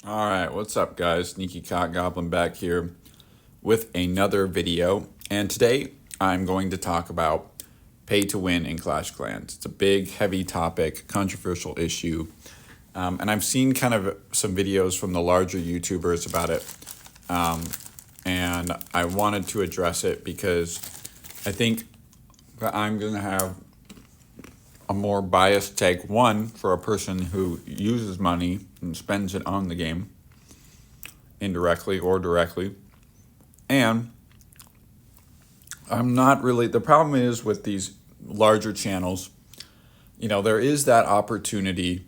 All right, what's up, guys? Sneaky Cock Goblin back here with another video. And today I'm going to talk about pay to win in Clash Clans. It's a big, heavy topic, controversial issue. And I've seen kind of some videos from the larger YouTubers about it. And I wanted to address it because I think that I'm going to have a more biased take. One, for a person who uses money and spends it on the game, indirectly or directly. And I'm not really, the problem is with these larger channels, there is that opportunity,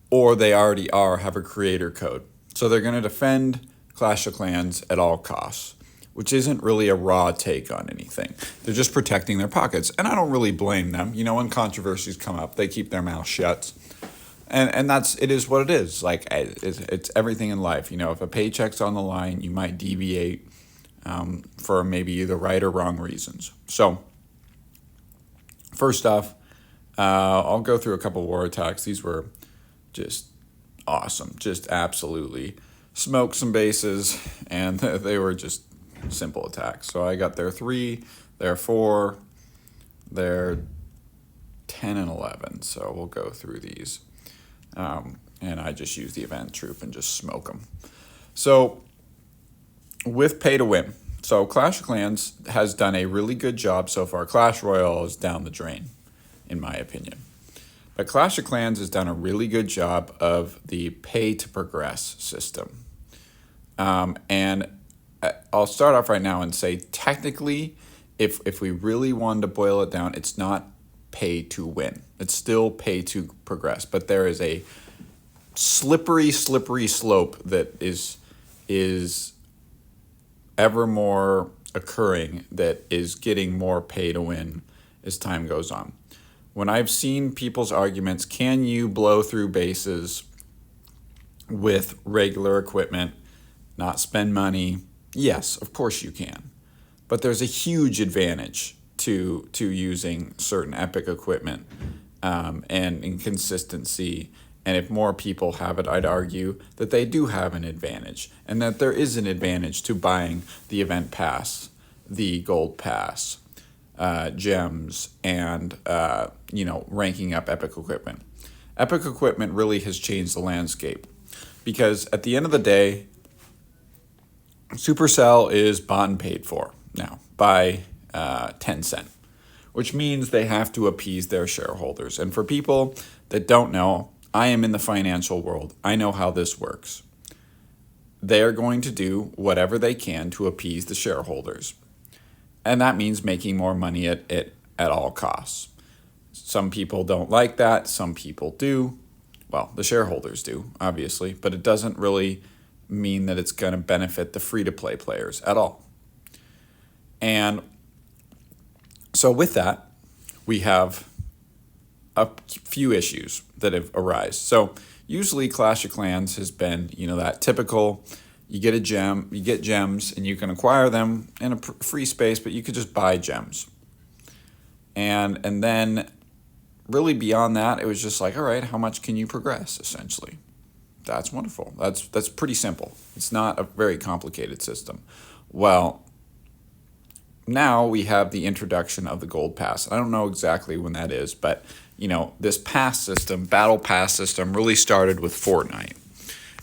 or they already have a creator code. So they're going to defend Clash of Clans at all costs, which isn't really a raw take on anything. They're just protecting their pockets. And I don't really blame them. When controversies come up, they keep their mouth shut. And it is what it is. Like, it's everything in life. If a paycheck's on the line, you might deviate for maybe either right or wrong reasons. So, first off, I'll go through a couple war attacks. These were just awesome. Just absolutely smoked some bases, and they were just simple attacks. So I got their 3, their 4, their 10 and 11. So we'll go through these. And I just use the event troop and just smoke them. So with pay to win, so Clash of Clans has done a really good job so far. Clash Royale is down the drain, in my opinion. But Clash of Clans has done a really good job of the pay to progress system. And I'll start off right now and say, technically, if we really wanted to boil it down, it's not pay to win. It's still pay to progress. But there is a slippery slope that is ever more occurring, that is getting more pay to win as time goes on. When I've seen people's arguments, can you blow through bases with regular equipment, not spend money? Yes, of course you can. But there's a huge advantage to using certain epic equipment and inconsistency. And if more people have it, I'd argue that they do have an advantage, and that there is an advantage to buying the event pass, the gold pass, gems, and ranking up epic equipment. Epic equipment really has changed the landscape, because at the end of the day, Supercell is bought and paid for now by Tencent, which means they have to appease their shareholders. And for people that don't know, I am in the financial world. I know how this works. They are going to do whatever they can to appease the shareholders. And that means making more money at all costs. Some people don't like that. Some people do. Well, the shareholders do, obviously. But it doesn't really mean that it's going to benefit the free-to-play players at all. And so with that, we have a few issues that have arisen. So usually Clash of Clans has been, that typical, you get a gem, you get gems, and you can acquire them in a free space, but you could just buy gems. And then really beyond that, it was just like, all right, how much can you progress, essentially? That's wonderful. That's pretty simple. It's not a very complicated system. Well, now we have the introduction of the gold pass. I don't know exactly when that is, but this pass system, battle pass system, really started with Fortnite.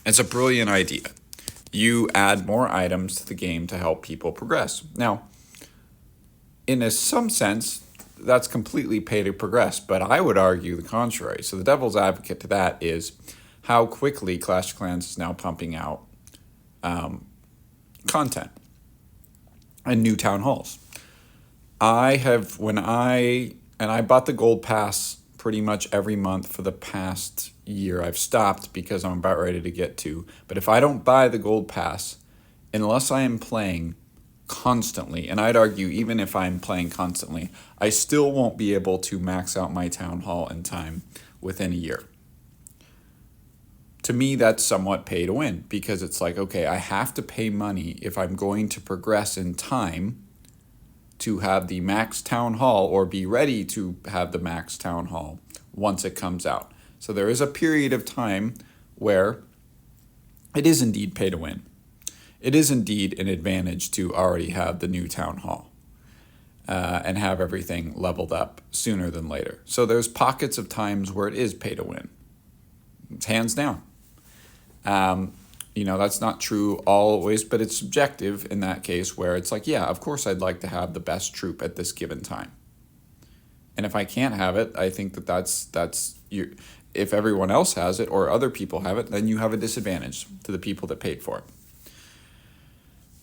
It's a brilliant idea. You add more items to the game to help people progress. Now, in some sense, that's completely pay to progress, but I would argue the contrary. So the devil's advocate to that is how quickly Clash of Clans is now pumping out content and new town halls. I bought the gold pass pretty much every month for the past year. I've stopped because I'm about ready to get to. But if I don't buy the gold pass, unless I am playing constantly, and I'd argue even if I'm playing constantly, I still won't be able to max out my town hall in time within a year. To me, that's somewhat pay to win, because it's like, okay, I have to pay money if I'm going to progress in time to have the max town hall, or be ready to have the max town hall once it comes out. So there is a period of time where it is indeed pay to win. It is indeed an advantage to already have the new town hall and have everything leveled up sooner than later. So there's pockets of times where it is pay to win. It's hands down. That's not true always, but it's subjective in that case where it's like, yeah, of course I'd like to have the best troop at this given time. And if I can't have it, I think that's you. If everyone else has it or other people have it, then you have a disadvantage to the people that paid for it.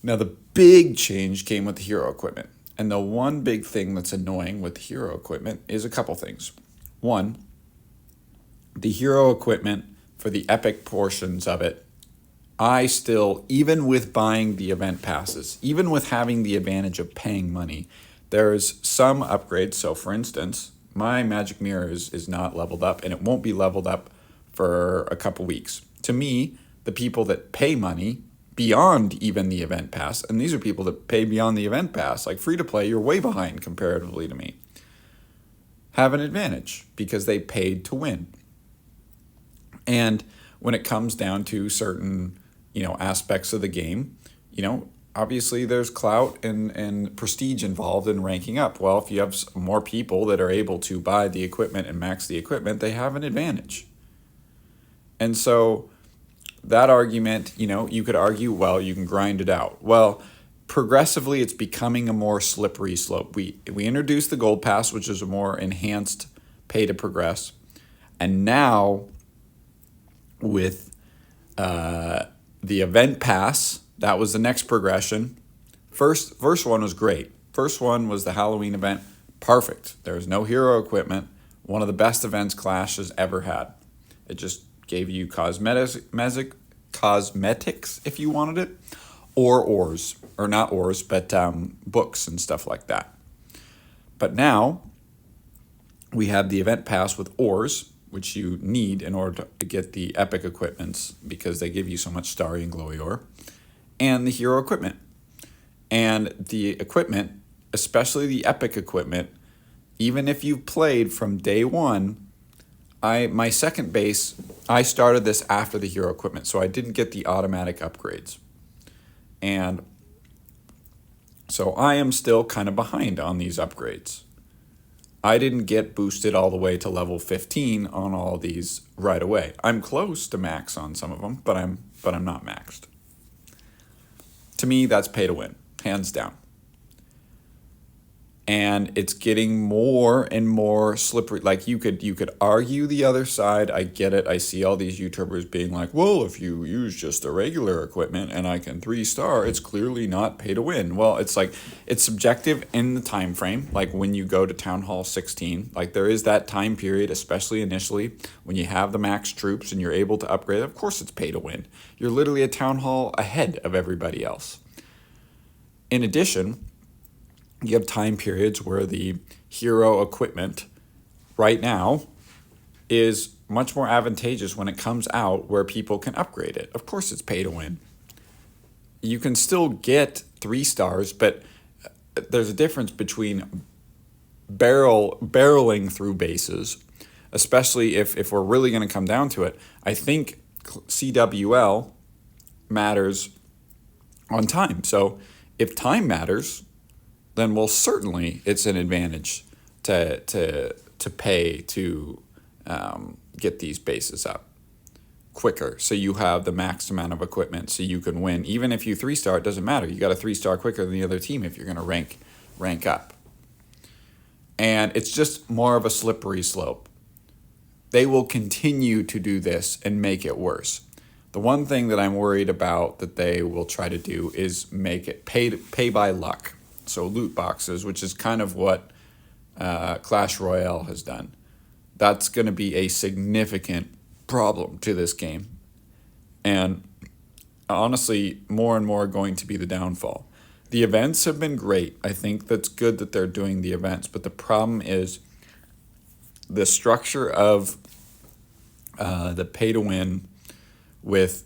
Now, the big change came with the hero equipment. And the one big thing that's annoying with the hero equipment is a couple things. One, the hero equipment for the epic portions of it, I still, even with buying the event passes, even with having the advantage of paying money, there's some upgrades. So for instance, my magic mirror is not leveled up, and it won't be leveled up for a couple weeks. To me, the people that pay money beyond even the event pass, and these are people that pay beyond the event pass, like free to play, you're way behind comparatively to me, have an advantage because they paid to win. And when it comes down to certain, aspects of the game, obviously there's clout and prestige involved in ranking up. Well, if you have more people that are able to buy the equipment and max the equipment, they have an advantage. And so that argument, you could argue, well, you can grind it out. Well, progressively, it's becoming a more slippery slope. We introduced the Gold Pass, which is a more enhanced pay to progress. And now with the event pass, that was the next progression. First one was great. First one was the Halloween event. Perfect. There was no hero equipment. One of the best events Clash has ever had. It just gave you cosmetics if you wanted it, or ores, or not ores, but books and stuff like that. But now we have the event pass with ores, which you need in order to get the epic equipments because they give you so much starry and glowy ore, and the hero equipment. And the equipment, especially the epic equipment, even if you've played from day one, my second base, I started this after the hero equipment, so I didn't get the automatic upgrades. And so I am still kind of behind on these upgrades. I didn't get boosted all the way to level 15 on all these right away. I'm close to max on some of them, but I'm not maxed. To me, that's pay to win, hands down. And it's getting more and more slippery. Like you could argue the other side. I get it. I see all these YouTubers being like, well, if you use just the regular equipment and I can 3-star, it's clearly not pay to win. Well, it's like, it's subjective in the time frame. Like when you go to Town Hall 16, like there is that time period, especially initially, when you have the max troops and you're able to upgrade. Of course it's pay to win. You're literally a Town Hall ahead of everybody else. In addition, you have time periods where the hero equipment right now is much more advantageous when it comes out where people can upgrade it. Of course it's pay to win. You can still get 3 stars, but there's a difference between barreling through bases, especially if we're really going to come down to it. I think CWL matters on time. So if time matters, then certainly it's an advantage to pay to get these bases up quicker. So you have the max amount of equipment so you can win. Even if you 3-star, it doesn't matter. You got a 3-star quicker than the other team if you're going to rank up. And it's just more of a slippery slope. They will continue to do this and make it worse. The one thing that I'm worried about that they will try to do is make it pay by luck. So loot boxes, which is kind of what Clash Royale has done. That's going to be a significant problem to this game. And honestly, more and more going to be the downfall. The events have been great. I think that's good that they're doing the events. But the problem is the structure of the pay to win with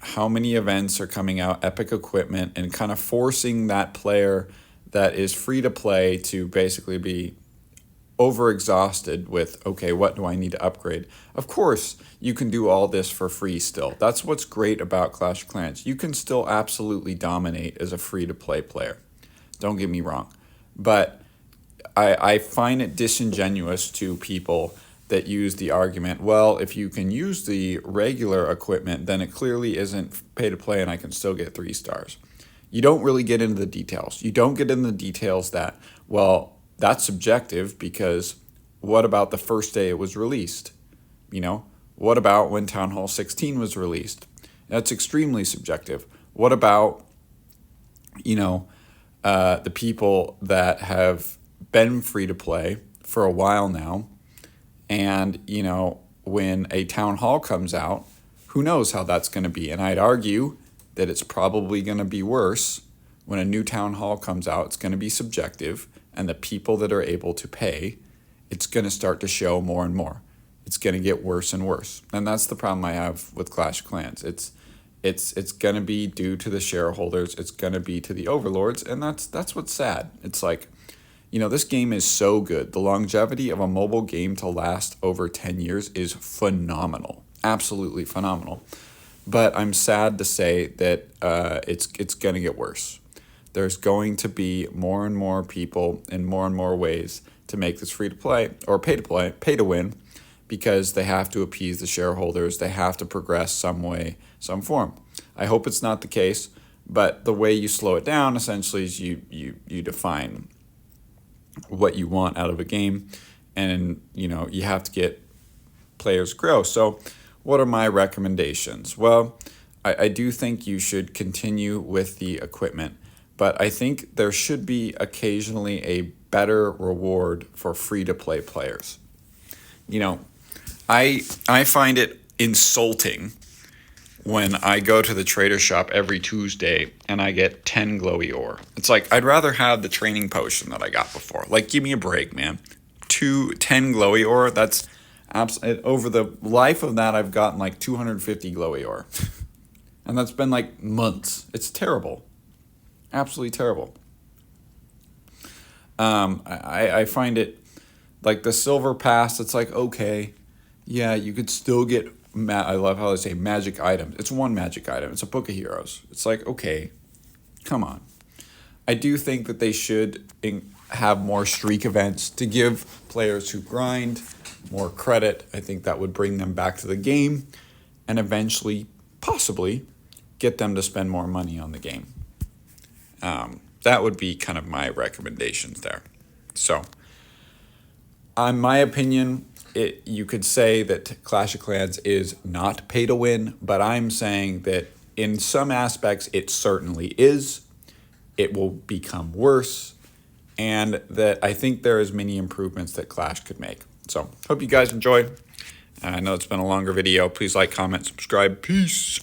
how many events are coming out, epic equipment, and kind of forcing that player that is free to play to basically be overexhausted with, okay, what do I need to upgrade? Of course, you can do all this for free still. That's what's great about Clash of Clans. You can still absolutely dominate as a free-to-play player. Don't get me wrong. But I find it disingenuous to people that use the argument, well, if you can use the regular equipment, then it clearly isn't pay to play and I can still get 3 stars. You don't really get into the details. You don't get into the details that, well, that's subjective because what about the first day it was released? You know, what about when Town Hall 16 was released? That's extremely subjective. What about, the people that have been free to play for a while now, and, when a Town Hall comes out, who knows how that's going to be? And I'd argue that it's probably going to be worse when a new Town Hall comes out. It's going to be subjective, and the people that are able to pay, it's going to start to show more and more. It's going to get worse and worse. And that's the problem I have with Clash of Clans. It's going to be due to the shareholders. It's going to be to the overlords, and that's what's sad. It's like, this game is so good. The longevity of a mobile game to last over 10 years is phenomenal. Absolutely phenomenal. But I'm sad to say that it's going to get worse. There's going to be more and more people in more and more ways to make this free to play or pay to win, because they have to appease the shareholders. They have to progress some way, some form. I hope it's not the case, but the way you slow it down essentially is you define what you want out of a game, and you have to get players grow. So what are my recommendations? Well, I do think you should continue with the equipment, but I think there should be occasionally a better reward for free-to-play players. I find it insulting when I go to the trader shop every Tuesday and I get 10 glowy ore. It's like, I'd rather have the training potion that I got before. Like, give me a break, man. 10 glowy ore, that's over the life of that, I've gotten like 250 glowy ore. And that's been like months. It's terrible. Absolutely terrible. I find it like the silver pass, it's like, okay, yeah, you could still get, I love how they say magic items. It's one magic item. It's a Book of Heroes. It's like, okay, come on. I do think that they should have more streak events to give players who grind more credit. I think that would bring them back to the game and eventually, possibly, get them to spend more money on the game. That would be kind of my recommendations there. So, in my opinion, you could say that Clash of Clans is not pay to win, but I'm saying that in some aspects it certainly is. It will become worse, and that I think there is many improvements that Clash could make. So, hope you guys enjoyed. I know it's been a longer video. Please like, comment, subscribe. Peace.